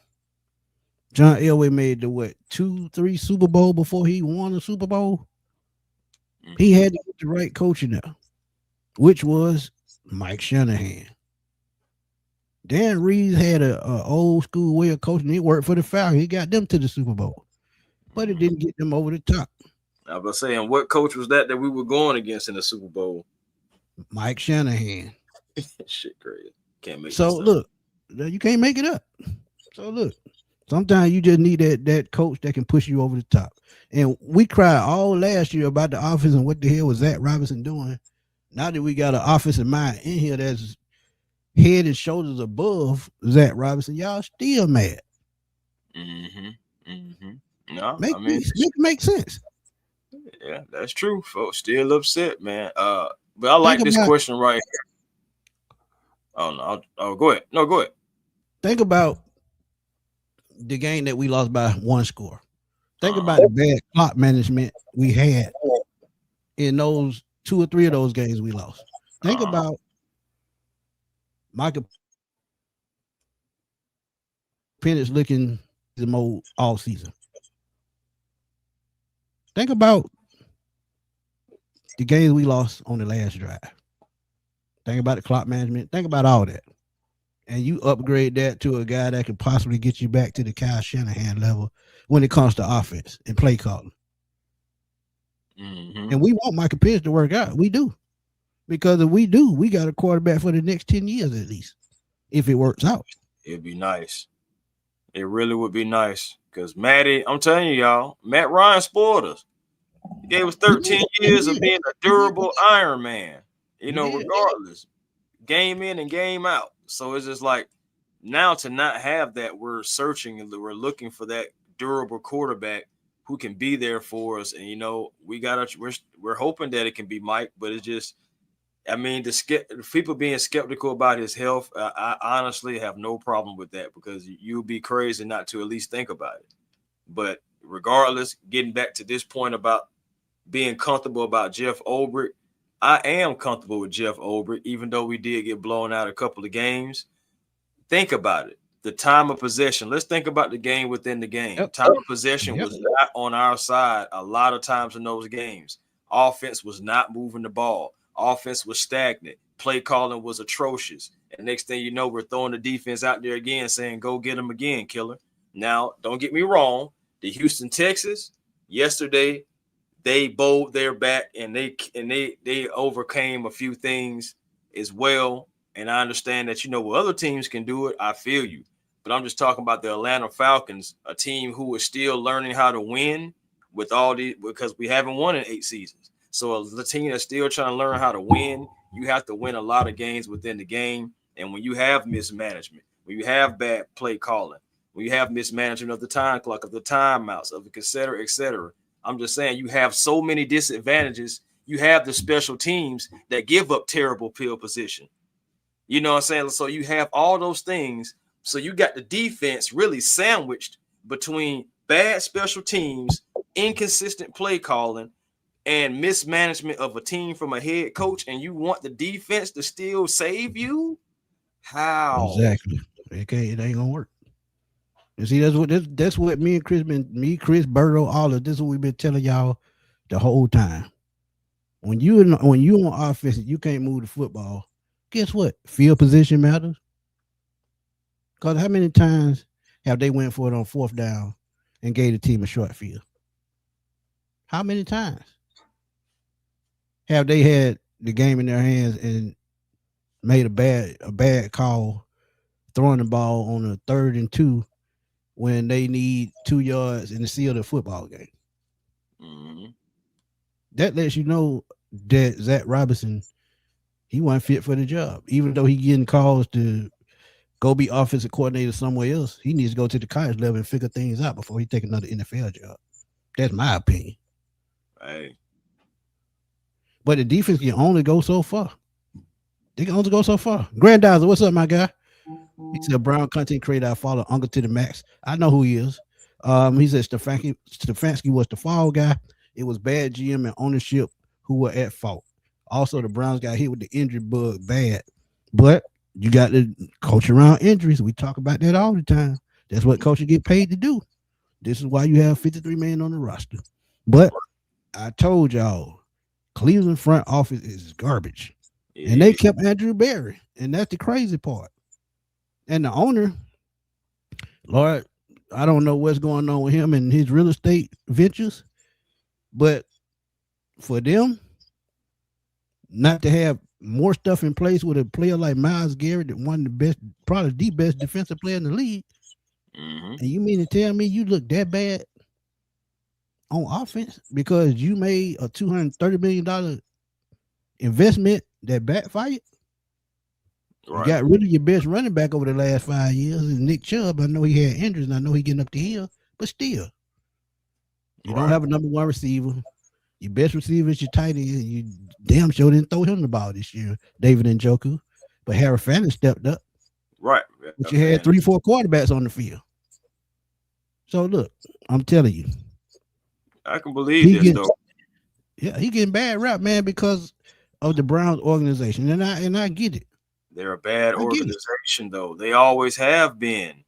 John Elway made the 2-3 Super Bowl before he won a Super Bowl. He had to get the right coaching now, which was Mike Shanahan. Dan Reeves had a old school way of coaching. He worked for the Falcons. He got them to the Super Bowl, but it didn't get them over the top. I was saying, what coach was that we were going against in the Super Bowl? Mike Shanahan. Shit, crazy. Can't make So this up. look, you can't make it up. So look, sometimes you just need that coach that can push you over the top. And we cried all last year about the offense and what the hell was Zach Robinson doing. Now that we got an offensive mind in here that's head and shoulders above Zach Robinson, y'all still mad. No, Make I mean, it make sense. yeah, that's true. Folks still upset, man. But I Think like this about question right here. Oh no, go ahead. No, go ahead. think about the game that we lost by one score. Think Uh, about the bad clock management we had in those 2 or 3 of those games we lost. Think uh, about Michael Penix looking the mode all season. Think about the games we lost on the last drive. Think about the clock management. Think about all that. And you upgrade that to a guy that could possibly get you back to the Kyle Shanahan level when it comes to offense and play calling. And we want Michael Penix to work out. We do. Because if we do, we got a quarterback for the next 10 years at least, if it works out. It'd be nice. It really would be nice. Because Matty, I'm telling you, y'all, Matt Ryan spoiled us. He gave us 13 years of being a durable Iron Man, regardless, game in and game out. So it's just like now to not have that, we're searching and we're looking for that durable quarterback who can be there for us. And, we're hoping that it can be Mike, but it's just, I mean, the people being skeptical about his health, I honestly have no problem with that because you'd be crazy not to at least think about it. But regardless, getting back to this point about being comfortable about Jeff Ulbrich, I am comfortable with Jeff Ulbrich, even though we did get blown out a couple of games. Think about it. The time of possession. Let's think about the game within the game. Yep. Time of possession was not on our side a lot of times in those games. Offense was not moving the ball. Offense was stagnant. Play calling was atrocious. And next thing you know, we're throwing the defense out there again saying, go get them again, killer. Now, don't get me wrong. The Houston Texans, yesterday, they bowled their back and they overcame a few things as well. And I understand that, other teams can do it. I feel you. But I'm just talking about the Atlanta Falcons, a team who is still learning how to win because we haven't won in 8 seasons. So the team that's still trying to learn how to win, you have to win a lot of games within the game. And when you have mismanagement, when you have bad play calling, when you have mismanagement of the time clock, of the timeouts, of the et cetera, I'm just saying you have so many disadvantages. You have the special teams that give up terrible field position. You know what I'm saying? So you have all those things. So you got the defense really sandwiched between bad special teams, inconsistent play calling, and mismanagement of a team from a head coach, and you want the defense to still save you? How? Exactly. Okay, it ain't gonna work. You see, that's what me and Chris Berto, all of this is what we've been telling y'all the whole time. When you on offense, you can't move the football. Guess what? Field position matters. Because how many times have they went for it on 4th down and gave the team a short field? How many times have they had the game in their hands and made a bad call throwing the ball on a 3rd and 2 when they need 2 yards in the seal of the football game? Mm-hmm. That lets you know that Zach Robinson, he wasn't fit for the job. Even though he getting calls to go be offensive coordinator somewhere else, he needs to go to the college level and figure things out before he take another NFL job. That's my opinion. Hey. But the defense can only go so far. They can only go so far. Grandizer, what's up, my guy? He said, Brown content creator, I follow Uncle to the max. I know who he is. He said Stefanski was the fall guy. It was bad GM and ownership who were at fault. Also, the Browns got hit with the injury bug bad. But you got to coach around injuries. We talk about that all the time. That's what coaches get paid to do. This is why you have 53 men on the roster. But I told y'all, Cleveland front office is garbage. Yeah. And they kept Andrew Berry. And that's the crazy part. And the owner, Lord, I don't know what's going on with him and his real estate ventures. But for them not to have more stuff in place with a player like Myles Garrett, that one of the best, probably the best defensive player in the league. Mm-hmm. And you mean to tell me you look that bad on offense because you made a $230 million investment that backfired? You Right. got rid of your best running back over the last 5 years, and Nick Chubb. I know he had injuries, and I know he getting up the hill, but still, you don't Right. have a number one receiver. Your best receiver is your tight end. You damn sure didn't throw him the ball this year, David Njoku. But Harry Fannin stepped up. Right. But you had And 3-4 quarterbacks on the field. So look, I'm telling you, I can believe he this getting though. he getting bad rap, man, because of the Browns organization, and I get it. They're a bad I get it. organization though. They always have been.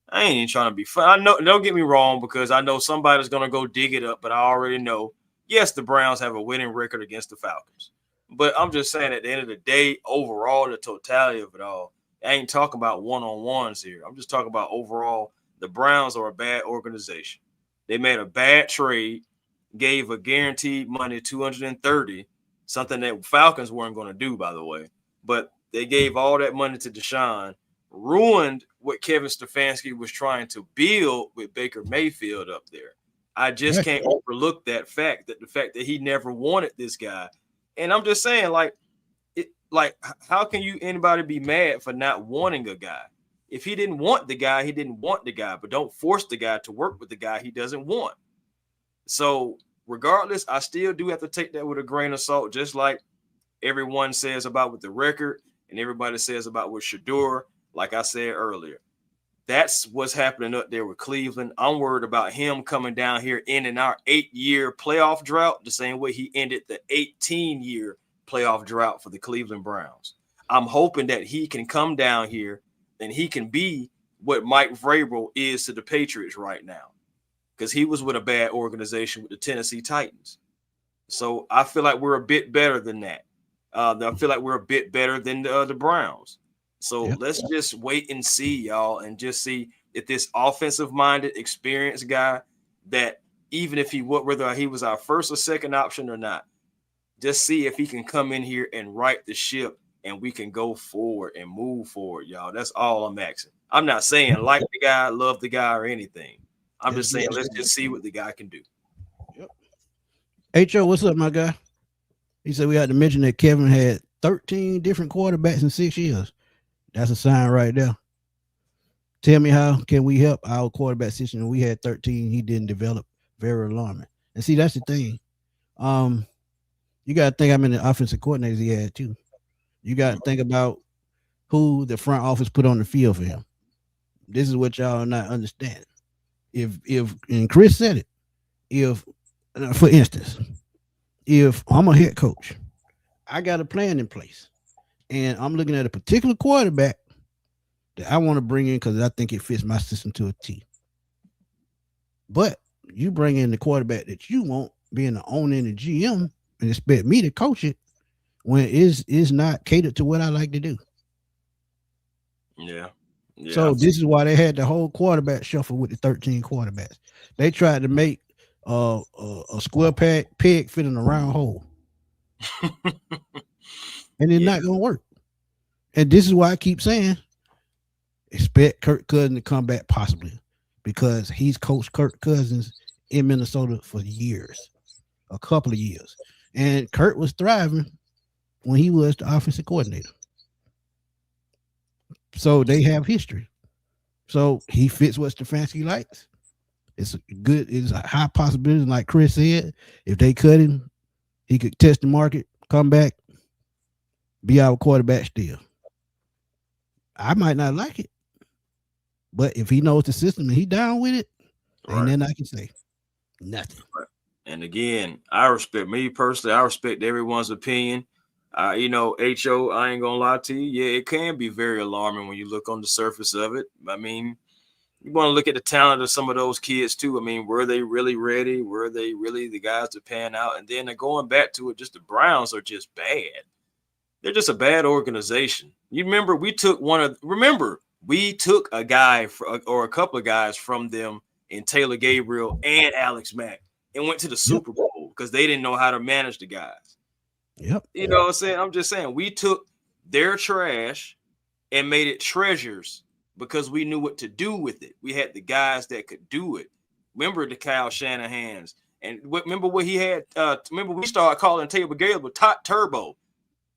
I ain't even trying to be fun. I know, don't get me wrong, because I know somebody's gonna go dig it up, but I already know. Yes, the Browns have a winning record against the Falcons, but I'm just saying at the end of the day, overall, the totality of it all, I ain't talking about one-on-ones here. I'm just talking about overall. The Browns are a bad organization. They made a bad trade, gave a guaranteed money 230, something that Falcons weren't going to do, by the way. But they gave all that money to Deshaun, ruined what Kevin Stefanski was trying to build with Baker Mayfield up there. I just can't overlook that fact, that the fact that he never wanted this guy. And I'm just saying, like, how can anybody be mad for not wanting a guy? If he didn't want the guy, he didn't want the guy, but don't force the guy to work with the guy he doesn't want. So regardless, I still do have to take that with a grain of salt, just like everyone says about with the record and everybody says about with Shador. Like I said earlier, that's what's happening up there with Cleveland. I'm worried about him coming down here ending our 8-year playoff drought the same way he ended the 18-year playoff drought for the Cleveland Browns. I'm hoping that he can come down here and he can be what Mike Vrabel is to the Patriots right now, because he was with a bad organization with the Tennessee Titans. So I feel like we're a bit better than that. I feel like we're a bit better than the Browns. So let's just wait and see, y'all, and just see if this offensive-minded, experienced guy that even if whether he was our first or second option or not, just see if he can come in here and right the ship and we can go forward and move forward, y'all. That's all I'm asking. I'm not saying like the guy, love the guy, or anything. I'm just saying let's just see what the guy can do. Yep. Ho, what's up, my guy? He said we had to mention that Kevin had 13 different quarterbacks in 6 years. That's a sign right there. Tell me, how can we help our quarterback situation? We had 13. He didn't develop. Very alarming. And see, that's the thing. You got to think how many offensive coordinators he had too. You got to think about who the front office put on the field for him. This is what y'all are not understanding. If and Chris said it, if, for instance, if I'm a head coach, I got a plan in place, and I'm looking at a particular quarterback that I want to bring in because I think it fits my system to a T. But you bring in the quarterback that you want, being the owner and the GM, and expect me to coach it when it is not catered to what I like to do. Yeah. So this is why they had the whole quarterback shuffle with the 13 quarterbacks. They tried to make a square peg fit in a round hole. And it's not going to work. And this is why I keep saying, expect Kirk Cousins to come back possibly, because he's coached Kirk Cousins in Minnesota for years, a couple of years. And Kirk was thriving when he was the offensive coordinator. So they have history. So he fits what Stefanski likes. It's a high possibility, like Chris said, if they cut him, he could test the market, come back, be our quarterback still. I might not like it, but if he knows the system and he down with it, ain't nothing I can say. Nothing. And again, I respect everyone's opinion. Ho, I ain't gonna lie to you. Yeah, it can be very alarming when you look on the surface of it. I mean, you want to look at the talent of some of those kids too. I mean, were they really ready? Were they really the guys to pan out? And then going back to it, just the Browns are just bad. They're just a bad organization. You remember we took a guy or a couple of guys from them in Taylor Gabriel and Alex Mack and went to the Super Bowl because they didn't know how to manage the guys. Yep. You know what I'm saying? I'm just saying we took their trash and made it treasures because we knew what to do with it. We had the guys that could do it. Remember the Kyle Shanahan's, and remember what he had. Remember we started calling Table Gale with Top Turbo.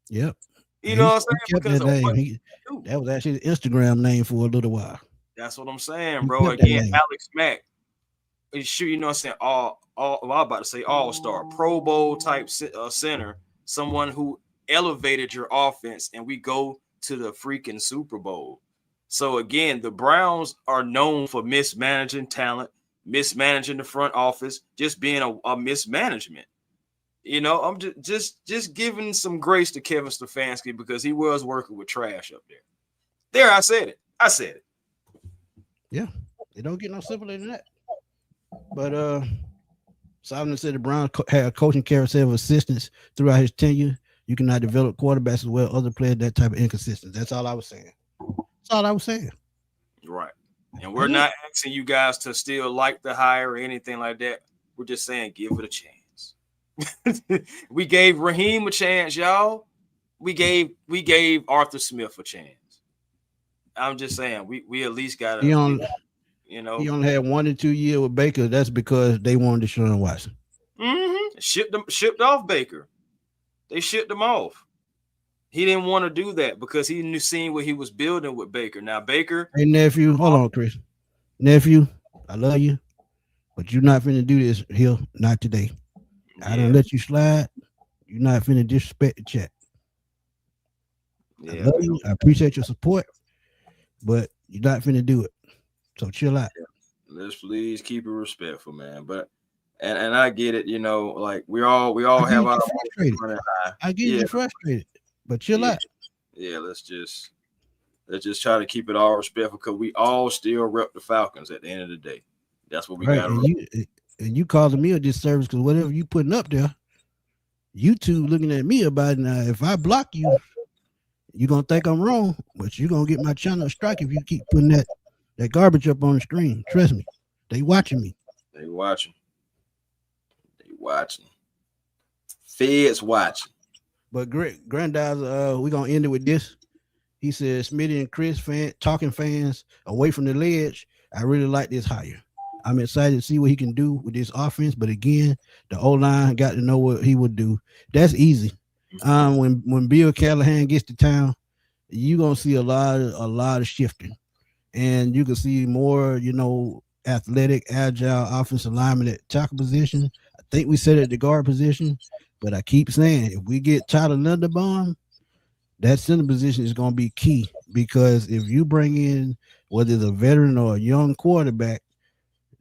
Yep. You know what I'm He saying? kept Because that of what name. That was actually the Instagram name for a little while. that's what I'm saying, He bro. kept that Again, name. Alex Mack. Sure, you know what I'm saying? Well, I'm about to say all-star, Pro Bowl type center, someone who elevated your offense, and we go to the freaking Super Bowl. So again, the Browns are known for mismanaging talent, mismanaging the front office, just being a mismanagement. You know, I'm just giving some grace to Kevin Stefanski because he was working with trash up there. There, I said it. I said it. Yeah. It don't get no simpler than that. But Solomon said the Browns had a coaching carousel of assistants throughout his tenure. You cannot develop quarterbacks as well other players that type of inconsistency. That's all I was saying. That's all I was saying. Right. And we're not asking you guys to still like the hire or anything like that. We're just saying give it a chance. We gave Raheem a chance, y'all. We gave Arthur Smith a chance. I'm just saying we at least got He to, he only had 1 and 2 years with Baker. That's because they wanted Deshaun Watson. Shipped off Baker. They shipped him off. He didn't want to do that because he knew seeing what he was building with Baker. Now Baker. Hey nephew, hold on, Chris. Nephew, I love you, but you're not finna do this here. Not today. I don't let you slide. You're not finna disrespect the chat. I love you. I appreciate your support, but you're not finna do it. So chill out. Let's please keep it respectful, man. But and I get it, you know, like we all have our frustrated. I get you frustrated, but chill out. Yeah, let's just try to keep it all respectful because we all still rep the Falcons at the end of the day. That's what we got. And you causing me a disservice because whatever you putting up there, you two looking at me about it now. If I block you, you're gonna think I'm wrong, but you're gonna get my channel strike if you keep putting that garbage up on the screen. Trust me. They watching me. They watching. Feds watching. But Granddad's we're gonna end it with this. He says Smitty and Chris talking fans away from the ledge. I really like this hire. I'm excited to see what he can do with this offense. But again, the O-line got to know what he would do. That's easy. When Bill Callahan gets to town, you're gonna see a lot of shifting. And you can see more, athletic, agile offensive lineman at tackle position. I think we said at the guard position, but I keep saying if we get Tyler Linderbaum, that center position is going to be key because if you bring in whether it's a veteran or a young quarterback,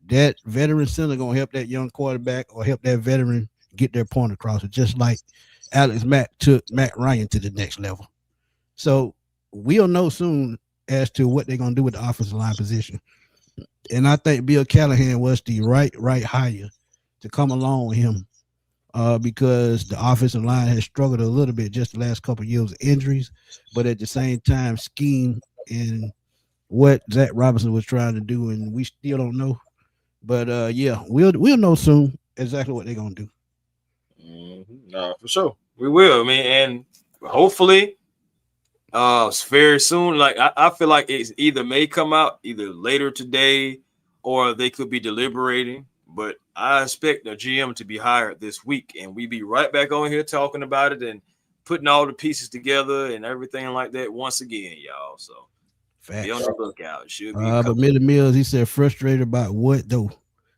that veteran center going to help that young quarterback or help that veteran get their point across. It's just like Alex Mack took Matt Ryan to the next level. So we'll know soon as to what they're going to do with the offensive line position. And I think Bill Callahan was the right hire to come along with him because the offensive line has struggled a little bit just the last couple of years of injuries, but at the same time, scheme and what Zach Robinson was trying to do, and we still don't know. But we'll know soon exactly what they're going to do. No, for sure. We will. I mean, and hopefully very soon. Like I feel like it's either may come out either later today or they could be deliberating. But I expect the GM to be hired this week, and we be right back on here talking about it and putting all the pieces together and everything like that once again, y'all. So be on the lookout. It should be. But Millie Mills, he said frustrated about what though?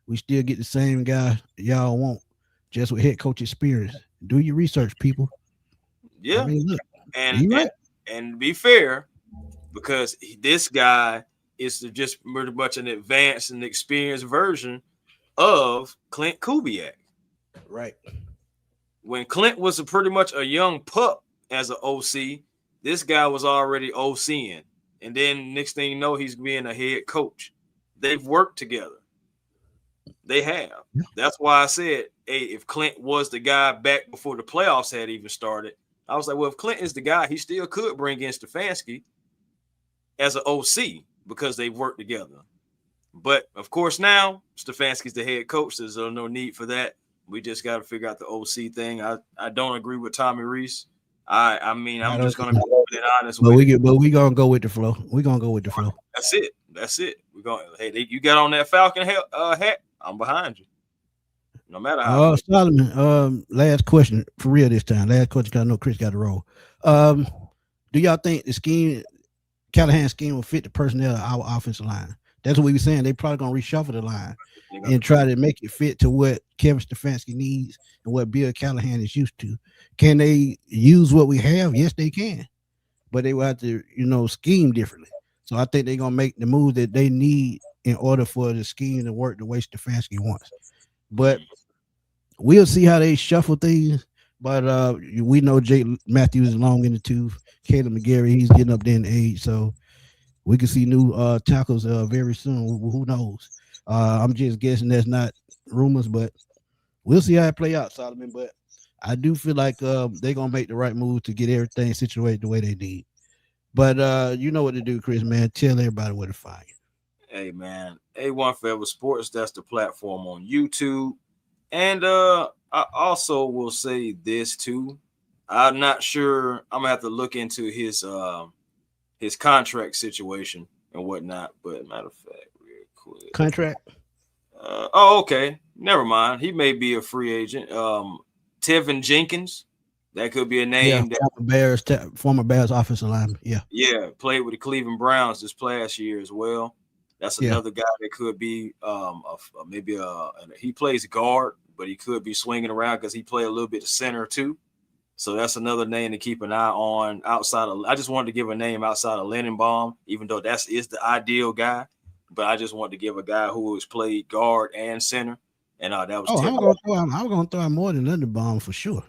We still get the same guy y'all want, just with head coach experience. Do your research, people. Yeah, I mean, look, and be fair, because this guy is just pretty much an advanced and experienced version of Clint Kubiak. Right. When Clint was pretty much a young pup as an OC, this guy was already OCing. And then next thing you know, he's being a head coach. They've worked together. They have. Yeah. That's why I said, hey, if Clint was the guy back before the playoffs had even started, I was like, well, if Clint is the guy, he still could bring in Stefanski as an OC because they've worked together. But, of course, now Stefanski's the head coach. There's no need for that. We just got to figure out the OC thing. I don't agree with Tommy Reese. I mean, I'm just gonna be honest but with it. But we gonna go with the flow. We gonna go with the flow. That's it. That's it. We're going. Hey, you got on that Falcon hat? I'm behind you. No matter how. Solomon. Last question for real this time. Last question, cause I know Chris got to roll. Do y'all think the scheme, Callahan's scheme, will fit the personnel of our offensive line? That's what we were saying. They probably gonna reshuffle the line and try to make it fit to what Kevin Stefanski needs and what Bill Callahan is used to. Can they use what we have? Yes, they can, but they will have to, scheme differently. So I think they're gonna make the move that they need in order for the scheme to work the way Stefanski wants. But we'll see how they shuffle things. But we know Jake Matthews is long in the tooth. Caleb McGarry, he's getting up there in age, so we can see new tackles very soon. Who knows? I'm just guessing that's not rumors, but we'll see how it play out, Solomon. But I do feel like they're gonna make the right move to get everything situated the way they need. But you know what to do, Chris, man. Tell everybody where to find you. Hey, man. A1 Forever Sports, that's the platform on YouTube. And I also will say this too. I'm not sure. I'm gonna have to look into his contract situation and whatnot. But matter of fact, real quick. Contract? Okay. Never mind. He may be a free agent. Tevin Jenkins. That could be a name. Former Bears offensive lineman. Yeah. Yeah. Played with the Cleveland Browns this past year as well. That's another guy that could be he plays guard, but he could be swinging around because he played a little bit of center too. So that's another name to keep an eye on outside of. I just wanted to give a name outside of Lindenbaum, even though is the ideal guy. But I just wanted to give a guy who has played guard and center, and that was. I'm gonna throw him more than Lindenbaum for sure.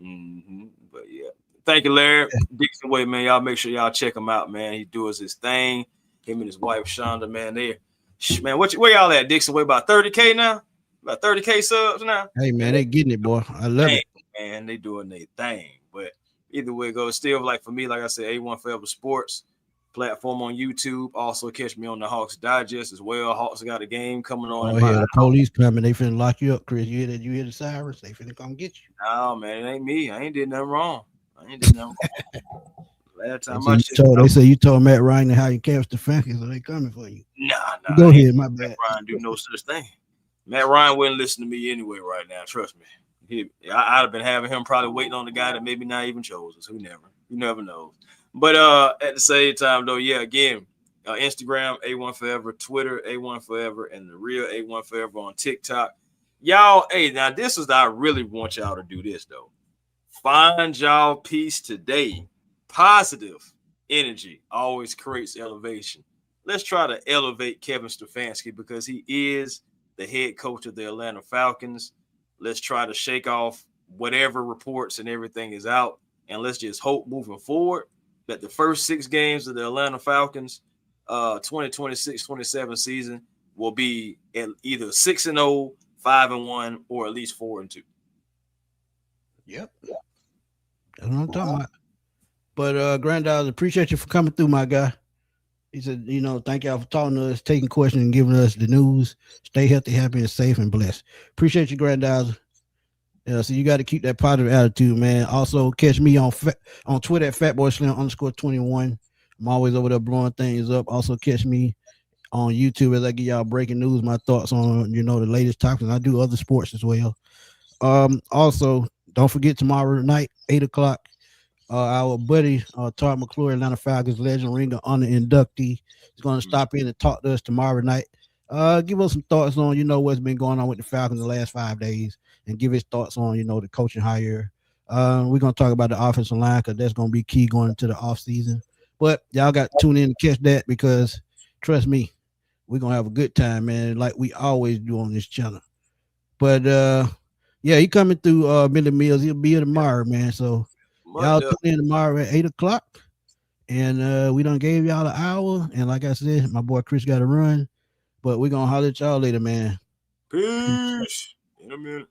Mm-hmm. But yeah, thank you, Larry. Dixon Way, man. Y'all make sure y'all check him out, man. He does his thing. Him and his wife Shonda, man. Man, where y'all at, Dixon Way? About 30K now? About 30K subs now? Hey, man, they getting it, boy. I love it. Man, they doing their thing. But either way it goes, still like for me, like I said, A1 Forever Sports platform on YouTube. Also catch me on the Hawks Digest as well. Hawks got a game coming on. Oh yeah, the police coming. They finna lock you up, Chris. You hear that? You hear the sirens? They finna come get you. No, man, it ain't me. I ain't did nothing wrong. Last time they say you told Matt Ryan how you catch the Falcons, so they coming for you. Nah. Go ahead, my bad. Matt Ryan do no such thing. Matt Ryan wouldn't listen to me anyway right now. Trust me. I'd have been having him probably waiting on the guy that maybe not even chose us. You never know. But at the same time, though, yeah, again, Instagram, A1 Forever, Twitter, A1 Forever, and the real A1 Forever on TikTok. Y'all, hey, now this is, I really want y'all to do this, though. Find y'all peace today. Positive energy always creates elevation. Let's try to elevate Kevin Stefanski because he is the head coach of the Atlanta Falcons. Let's try to shake off whatever reports and everything is out, and let's just hope moving forward that the first 6 games of the Atlanta Falcons 2026-27 season will be at either 6-0, 5-1, or at least 4-2. Yep. That's what I'm talking about. But Granddad, appreciate you for coming through, my guy. He said, thank y'all for talking to us, taking questions, and giving us the news. Stay healthy, happy, and safe, and blessed. Appreciate you, Granddad. So you got to keep that positive attitude, man. Also, catch me on Twitter at fatboyslim_21. I'm always over there blowing things up. Also, catch me on YouTube as I give y'all breaking news, my thoughts on, the latest topics. I do other sports as well. Also, don't forget tomorrow night, 8 o'clock. Our buddy Todd McClure, Atlanta Falcons legend, Ring of Honor inductee, is going to stop in and talk to us tomorrow night. Give us some thoughts on what's been going on with the Falcons the last 5 days, and give his thoughts on the coaching hire. We're going to talk about the offensive line because that's going to be key going into the offseason. But y'all got to tune in to catch that because trust me, we're going to have a good time, man, like we always do on this channel. But yeah, he coming through Millie Mills. He'll be here tomorrow, man. So y'all tune in tomorrow at 8 o'clock. And we done gave y'all an hour. And like I said, my boy Chris got to run. But we're going to holler at y'all later, man. Peace. In a minute.